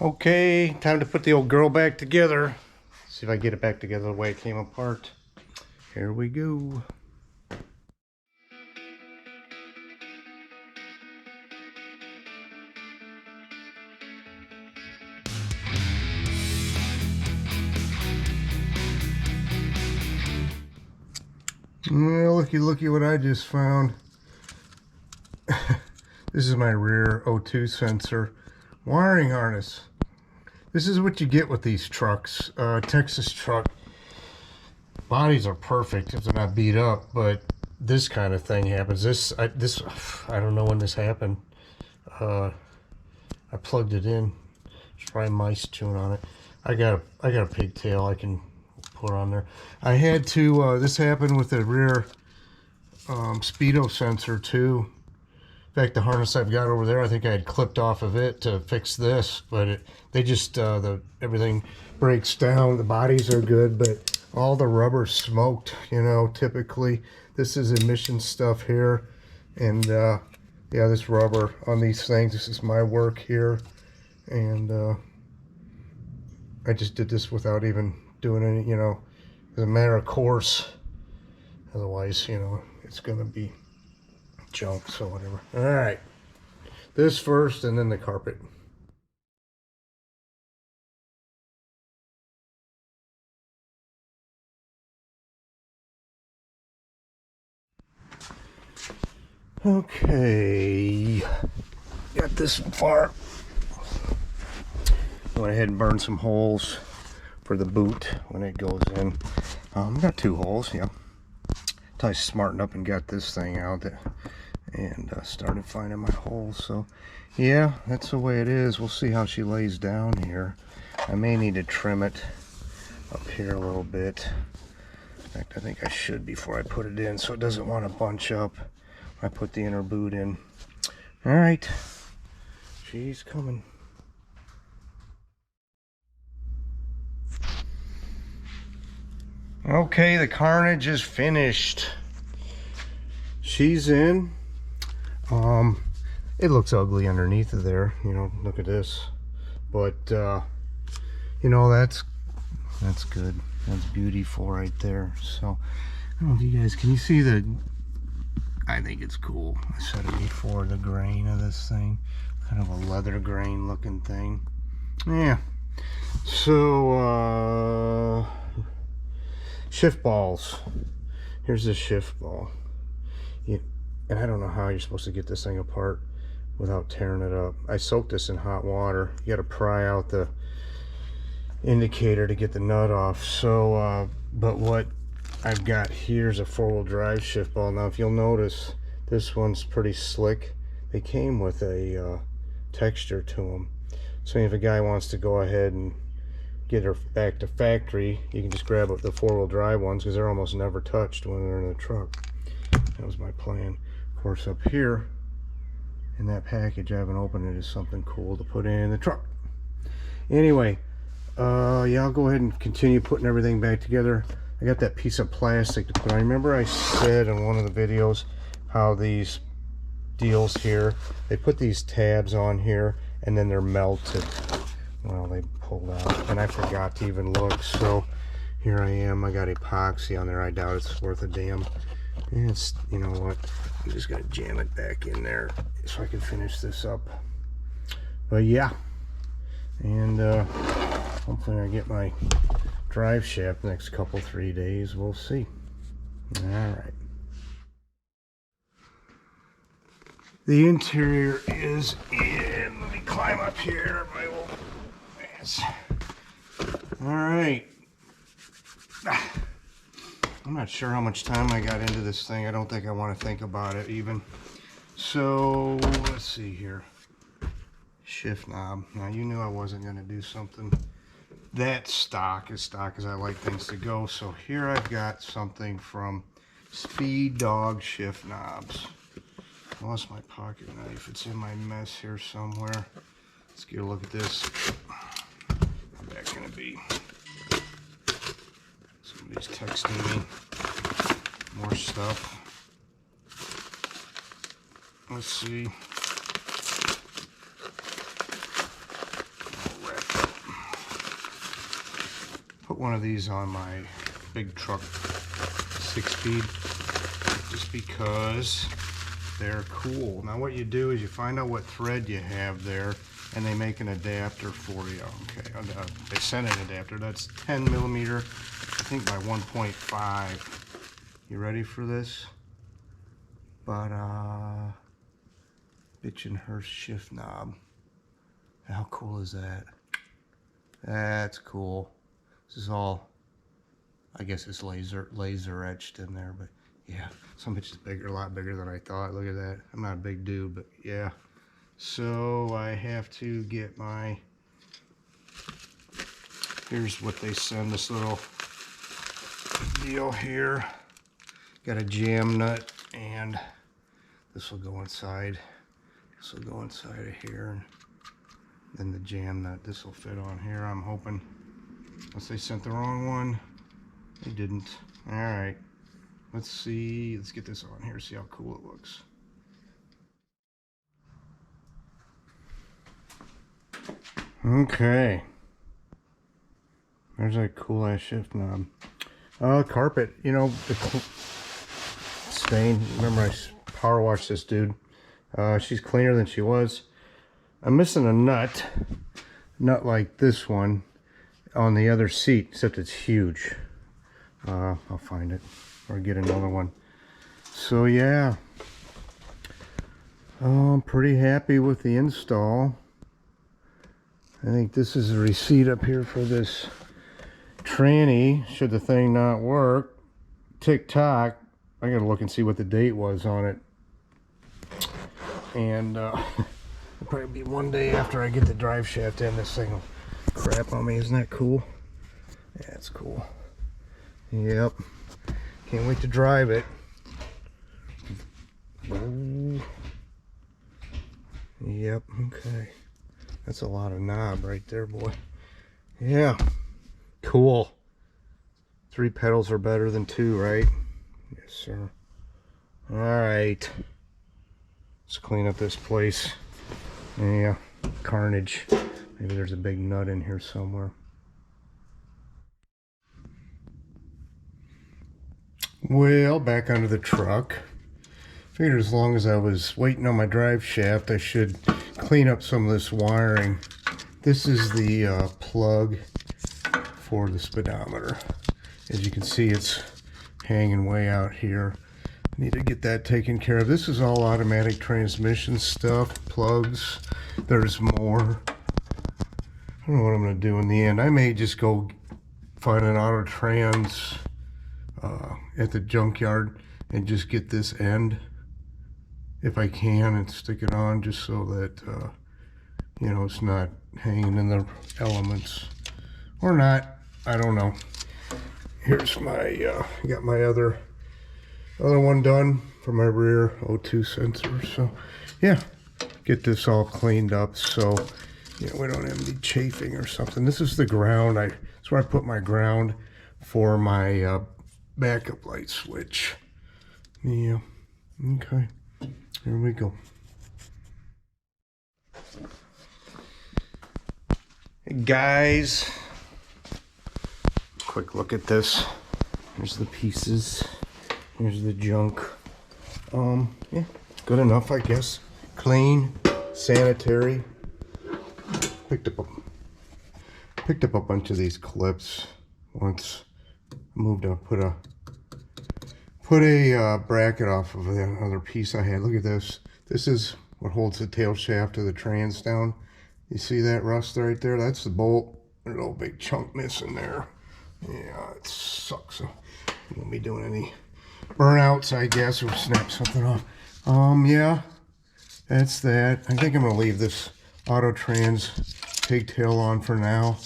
Okay, time to put the old girl back together. See if I get it back together the way it came apart. Here we go. Well, looky what I just found. This is my rear O2 sensor wiring harness. This is what you get with these trucks. Texas truck bodies are perfect if they're not beat up, but this kind of thing happens. I don't know when this happened. I plugged it in. There's probably mice chewing on it. I got a pigtail I can put on there. I had to. This happened with the rear speedo sensor too. In fact, the harness I've got over there, I think I had clipped off of it to fix this, but everything breaks down. The bodies are good, but all the rubber smoked, you know, typically. This is emission stuff here, and yeah, this rubber on these things, this is my work here, and I just did this without even doing any, you know, as a matter of course. Otherwise, you know, it's gonna be junk, so whatever. All right, this first and then the carpet. Okay, got this far. Went ahead and burned some holes for the boot when it goes in. Got 2 holes, yeah. Until I smartened up and got this thing out and started finding my holes. So yeah, that's the way it is. We'll see how she lays down here. I may need to trim it up here a little bit. In fact, I think I should before I put it in, so it doesn't want to bunch up when I put the inner boot in. All right, she's coming. Okay, the carnage is finished. She's in. It looks ugly underneath of there, you know, look at this. But you know, that's good. That's beautiful right there. So I don't know if you guys can you see I think it's cool. I said it before, the grain of this thing. Kind of a leather grain looking thing. Yeah. So shift balls. Here's the shift ball. And I don't know how you're supposed to get this thing apart without tearing it up. I soaked this in hot water. You got to pry out the indicator to get the nut off. So, but what I've got here is a 4-wheel drive shift ball. Now, if you'll notice, this one's pretty slick. They came with a texture to them. So if a guy wants to go ahead and get her back to factory, you can just grab the 4-wheel drive ones because they're almost never touched when they're in the truck. That was my plan. Of course, up here in that package, I haven't opened it, is something cool to put in the truck. Anyway, yeah, I'll go ahead and continue putting everything back together. I got that piece of plastic to put on. Remember I said in one of the videos how these deals here, they put these tabs on here and then they're melted. Well, they pulled out and I forgot to even look, so here I am. I got epoxy on there. I doubt it's worth a damn. And it's, you know what, I'm just gonna jam it back in there so I can finish this up. But yeah, and hopefully I get my drive shaft next couple 3 days. We'll see. All right, the interior is in. Let me climb up here, my old ass. All right, I'm not sure how much time I got into this thing. I don't think I want to think about it even. So let's see here. Shift knob. Now you knew I wasn't going to do something that stock as I like things to go. So here I've got something from Speed Dog shift knobs. I lost my pocket knife. It's in my mess here somewhere. Let's get a look at this. How's that going to be? Somebody's texting me more stuff. Let's see. I'll wrap put one of these on my big truck 6-speed just because they're cool. Now what you do is you find out what thread you have there, and they make an adapter for you. Okay, they send an adapter that's 10 millimeter, I think by 1.5. You ready for this? But bitch and Hearst shift knob. How cool is that? That's cool. This is all, I guess it's laser etched in there, but yeah, some bitch is bigger, a lot bigger than I thought. Look at that. I'm not a big dude, but yeah. So I have to get my, here's what they send, this little deal here. Got a jam nut, and this will go inside. This will go inside of here, and then the jam nut. This will fit on here, I'm hoping. Unless they sent the wrong one. They didn't. Alright. Let's see. Let's get this on here, see how cool it looks. Okay. There's that cool ass shift knob. Carpet, you know, the stain. Remember I power washed this dude. She's cleaner than she was. I'm missing a nut like this one on the other seat, except it's huge. I'll find it or get another one. So yeah, I'm pretty happy with the install. I think this is a receipt up here for this tranny, should the thing not work. Tick-tock. I gotta look and see what the date was on it. And it'll probably be one day after I get the drive shaft in, this thing will crap on me. Isn't that cool? Yeah, it's cool. Yep. Can't wait to drive it. Ooh. Yep, okay. That's a lot of knob right there, boy. Yeah. Cool. 3 pedals are better than 2, right? Yes, sir. Alright. Let's clean up this place. Yeah. Carnage. Maybe there's a big nut in here somewhere. Well, back onto the truck. Figured as long as I was waiting on my drive shaft, I should clean up some of this wiring. This is the plug for the speedometer. As you can see, it's hanging way out here. I need to get that taken care of. This is all automatic transmission stuff, plugs. There's more. I don't know what I'm going to do in the end. I may just go find an auto trans at the junkyard and just get this end if I can and stick it on, just so that you know, it's not hanging in the elements or not. I don't know. Here's my got my other one done for my rear O2 sensor. So yeah, get this all cleaned up so you know we don't have any chafing or something. This is the ground. That's where I put my ground for my backup light switch. Yeah. Okay. Here we go. Hey guys, quick look at this. Here's the pieces. Here's the junk. Yeah, good enough, I guess. Clean, sanitary. Picked up a bunch of these clips once. Moved up, put a bracket off of the other piece I had. Look at this. This is what holds the tail shaft of the trans down. You see that rust right there? That's the bolt. There's a little big chunk missing there. Yeah, it sucks. So I won't be doing any burnouts, I guess, or snap something off. Yeah, that's that. I think I'm gonna leave this auto trans pigtail on for now.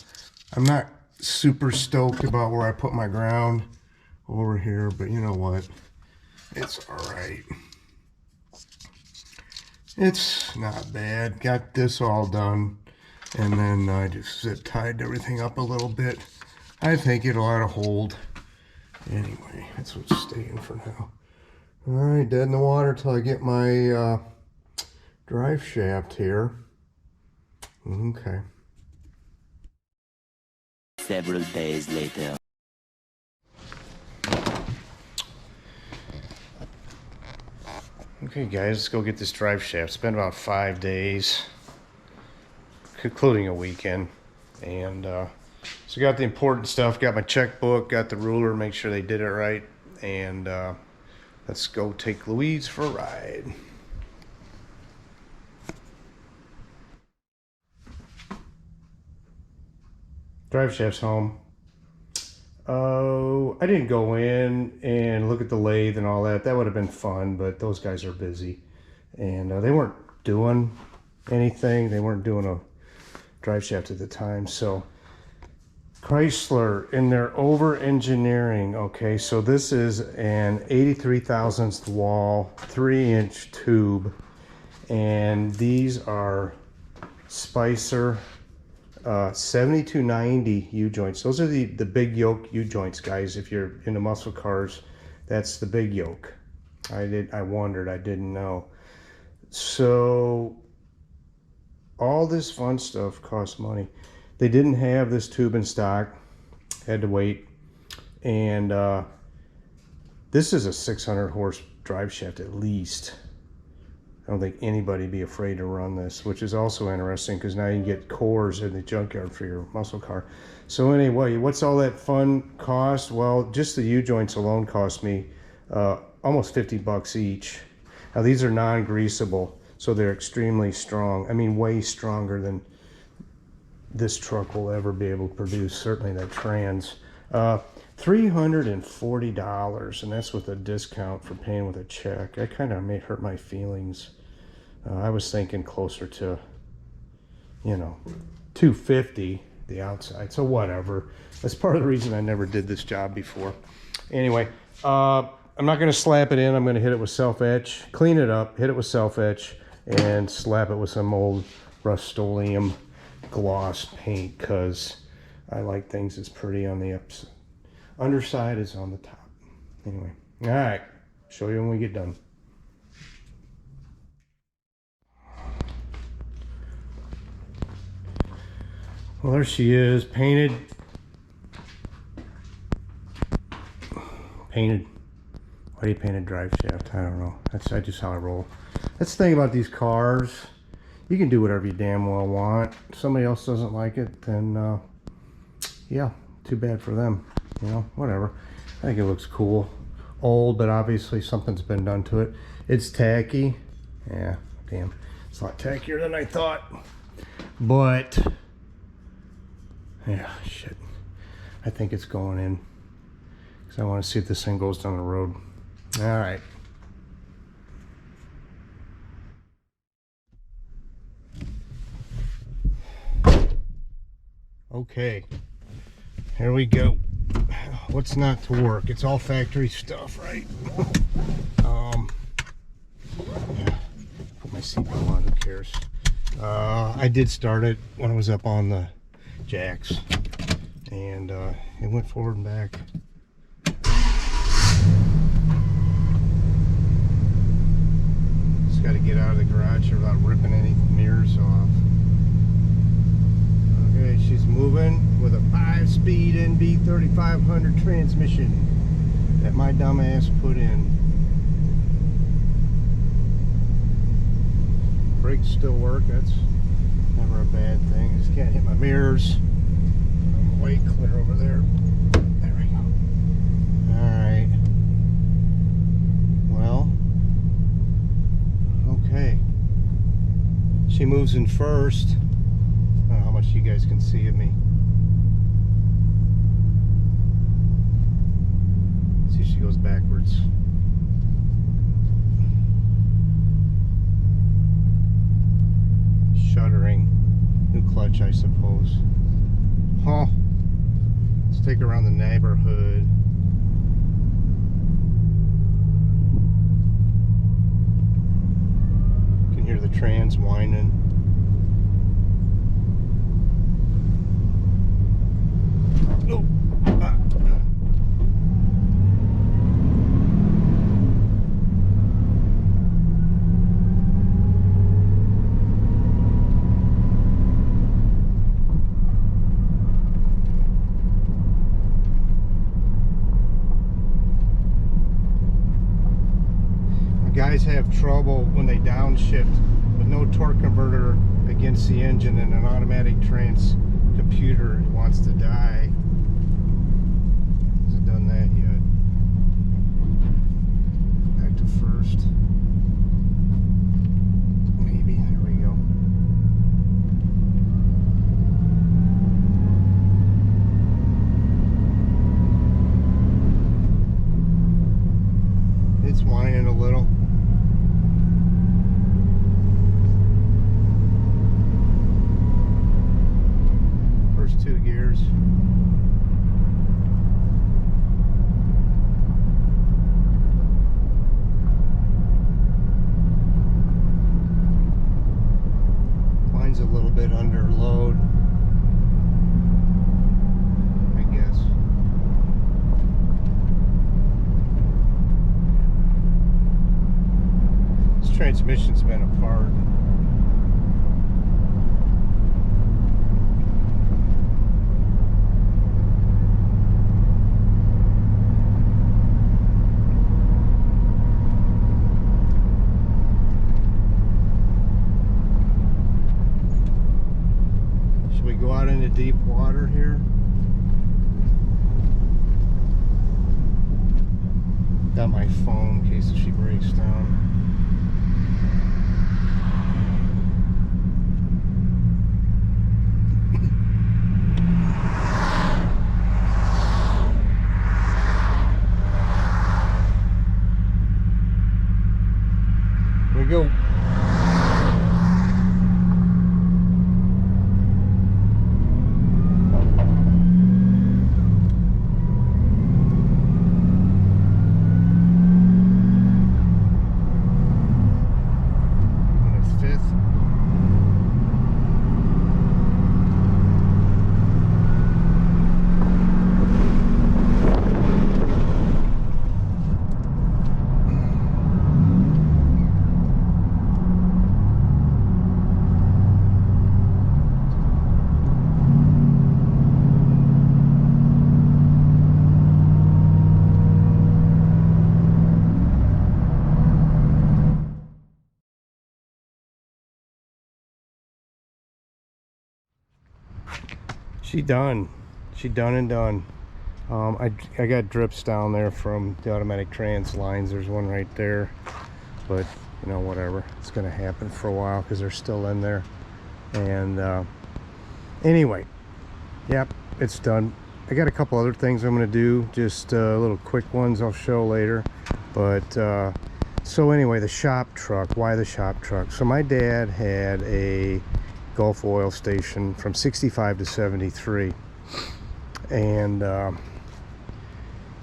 I'm not super stoked about where I put my ground over here, but you know what? It's all right. It's not bad. Got this all done, and then I just tied everything up a little bit. I think it'll ought to hold. Anyway, that's what's staying for now. All right, dead in the water till I get my drive shaft here. Okay. Several days later. Okay guys, let's go get this drive shaft. It's been about 5 days, including a weekend. And so got the important stuff, got my checkbook, got the ruler, make sure they did it right. And let's go take Louise for a ride. Drive shaft's home. Oh, I didn't go in and look at the lathe and all that. That would have been fun, but those guys are busy. And they weren't doing anything. They weren't doing a drive shaft at the time. So Chrysler, in their over-engineering, okay, so this is an 83 thousandths wall, 3-inch tube. And these are Spicer 7290 U-joints. Those are the big yoke U-joints, guys. If you're into muscle cars, that's the big yoke. I wondered, I didn't know. So all this fun stuff costs money. They didn't have this tube in stock, had to wait. And this is a 600 horse drive shaft at least. I don't think anybody be afraid to run this, which is also interesting because now you can get cores in the junkyard for your muscle car. So anyway, what's all that fun cost? Well, just the U-joints alone cost me almost 50 bucks each. Now these are non-greasable, so they're extremely strong. I mean, way stronger than this truck will ever be able to produce, certainly that trans. $340, and that's with a discount for paying with a check. That kind of may hurt my feelings. I was thinking closer to, you know, $250 the outside, so whatever. That's part of the reason I never did this job before. Anyway, I'm not going to slap it in. I'm going to hit it with self-etch, clean it up, hit it with self-etch, and slap it with some old Rust-Oleum gloss paint because I like things that's pretty on the underside is on the top. Anyway, all right, show you when we get done. Well, there she is, painted. Why do you paint a drive shaft? I don't know. That's just how I roll. That's the thing about these cars. You can do whatever you damn well want. If somebody else doesn't like it, then yeah, too bad for them. You know, whatever. I think it looks cool. Old, but obviously something's been done to it. It's tacky. Yeah, damn. It's a lot tackier than I thought. But yeah, shit. I think it's going in because I want to see if this thing goes down the road. All right. Okay, here we go. What's not to work? It's all factory stuff, right? Yeah. Put my seatbelt on, who cares? I did start it when I was up on the jacks, and it went forward and back. Just got to get out of the garage without ripping any mirrors off. Okay, she's moving with a 5-speed NB 3500 transmission that my dumb ass put in. Brakes still work, that's never a bad thing. I just can't hit my mirrors. I'm way clear over there. There we go. Alright. Well, okay. She moves in first. I don't know how much you guys can see of me. See, she goes backwards. Shuddering. New clutch, I suppose. Huh. Let's take her around the neighborhood. You can hear the trans whining. Oh. trouble when they downshift with no torque converter against the engine and an automatic trans computer wants to die. Hasn't done that yet. Back to first. Maybe. There we go. It's whining a little. First 2 gears. Mine's a little bit under load, I guess. This transmission's been apart. Go out into deep water here. Got my phone in case she breaks down. Here we go. She done and done. I got drips down there from the automatic trans lines. There's one right there, but you know, whatever, it's gonna happen for a while because they're still in there. And anyway, yep, it's done. I got a couple other things I'm gonna do, just little quick ones I'll show later. But so anyway, the shop truck. Why the shop truck? So my dad had a Gulf oil station from 65 to 73, and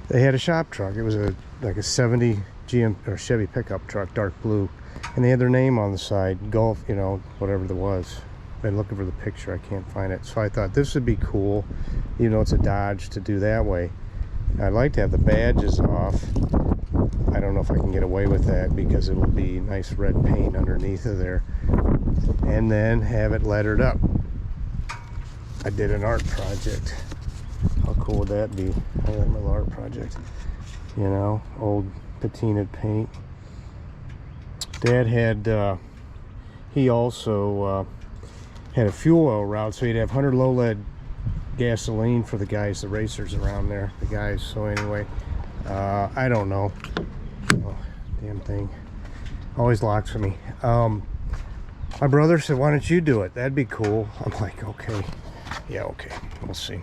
they had a shop truck. It was like a 70 GM or Chevy pickup truck, dark blue, and they had their name on the side, Gulf, you know, whatever it was. I've been looking for the picture, I can't find it. So I thought this would be cool, even though it's a Dodge, to do that way. I'd like to have the badges off. I don't know if I can get away with that because it will be nice red paint underneath of there, and then have it lettered up. I did an art project. How cool would that be? I like my art project. You know, old patinaed paint. Dad had, he also had a fuel oil route, so he'd have 100 low lead gasoline for the guys, the racers around there, the guys. So anyway, I don't know. Oh, damn thing always locks for me. My brother said, why don't you do it? That'd be cool. I'm like, okay, yeah, okay, we'll see.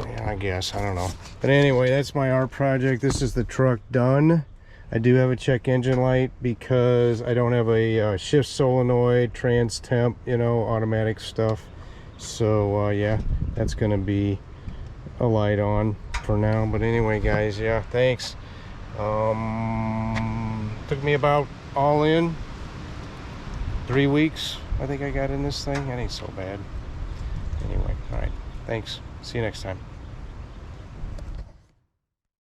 Yeah, I guess, I don't know. But anyway, that's my art project. This is the truck done. I do have a check engine light because I don't have a shift solenoid, trans temp, you know, automatic stuff. So yeah, that's gonna be a light on for now. But anyway, guys, yeah, thanks. Took me about all in 3 weeks. I think I got in this thing. That ain't so bad. Anyway, all right, thanks. See you next time.